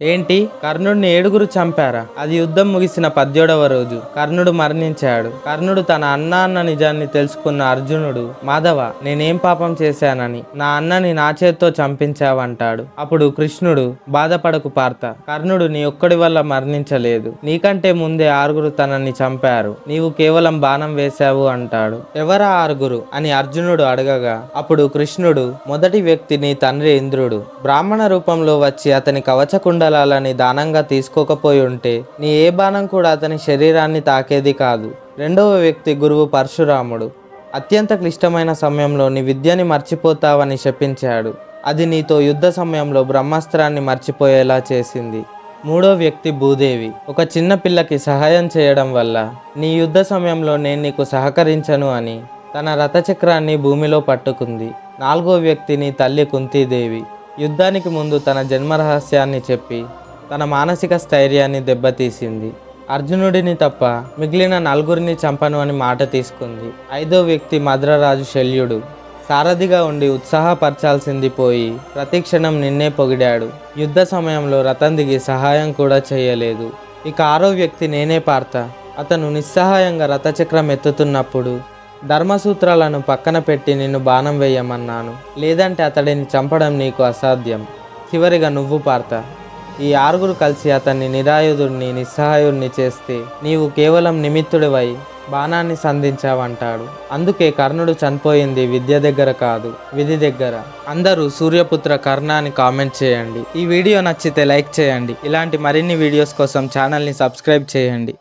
ఏంటి, కర్ణుడిని 7గురు చంపారా? అది యుద్ధం ముగిసిన 17వ రోజు కర్ణుడు మరణించాడు. కర్ణుడు తన అన్న అన్న నిజాన్ని తెలుసుకున్న అర్జునుడు, మాధవ, నేనేం పాపం చేశానని నా అన్నని నా చేత్తో చంపించావంటాడు. అప్పుడు కృష్ణుడు, బాధపడకు పార్థ, కర్ణుడు నీ ఒక్కడి వల్ల మరణించలేదు, నీకంటే ముందే 6గురు తనని చంపారు, నీవు కేవలం బాణం వేశావు అంటాడు. ఎవరా 6గురు అని అర్జునుడు అడగగా అప్పుడు కృష్ణుడు, మొదటి వ్యక్తి నీ తండ్రి ఇంద్రుడు, బ్రాహ్మణ రూపంలో వచ్చి అతని కవచకుండా లని దానంగా తీసుకోకపోయి ఉంటే నీ ఏ బాణం కూడా అతని శరీరాన్ని తాకేది కాదు. రెండవ వ్యక్తి గురువు పరశురాముడు, అత్యంత క్లిష్టమైన సమయంలో నీ విద్యని మర్చిపోతావని శపించాడు. అది నీతో యుద్ధ సమయంలో బ్రహ్మాస్త్రాన్ని మర్చిపోయేలా చేసింది. మూడో వ్యక్తి భూదేవి, ఒక చిన్న పిల్లకి సహాయం చేయడం వల్ల నీ యుద్ధ సమయంలో నేను నీకు సహకరించను అని తన రథచక్రాన్ని భూమిలో పట్టుకుంది. నాలుగో వ్యక్తి నీ తల్లి కుంతీదేవి, యుద్ధానికి ముందు తన జన్మ రహస్యాన్ని చెప్పి తన మానసిక స్థైర్యాన్ని దెబ్బతీసింది. అర్జునుడిని తప్ప మిగిలిన 4గురిని చంపను అని మాట తీసుకుంది. ఐదో వ్యక్తి మద్రరాజు శల్యుడు, సారథిగా ఉండి ఉత్సాహపరచాల్సింది పోయి ప్రతి క్షణం నిన్నే పొగిడాడు. యుద్ధ సమయంలో రథం దిగి సహాయం కూడా చేయలేదు. ఇక ఆరో వ్యక్తి నేనే పార్థ, అతను నిస్సహాయంగా రథచక్రం ఎత్తుతున్నప్పుడు ధర్మసూత్రాలను పక్కన పెట్టి నిన్ను బాణం వేయమన్నాను, లేదంటే అతడిని చంపడం నీకు అసాధ్యం. చివరిగా నువ్వు పార్థ. ఈ 6గురు కలిసి అతన్ని నిరాయుధుడిని నిస్సహాయుడిని చేస్తే నీవు కేవలం నిమిత్తుడివై బాణాన్ని సంధించావంటాడు. అందుకే కర్ణుడు చనిపోయింది విద్య దగ్గర కాదు, విధి దగ్గర. అందరూ సూర్యపుత్ర కర్ణ అని కామెంట్ చేయండి. ఈ వీడియో నచ్చితే లైక్ చేయండి. ఇలాంటి మరిన్ని వీడియోస్ కోసం ఛానల్ని సబ్స్క్రైబ్ చేయండి.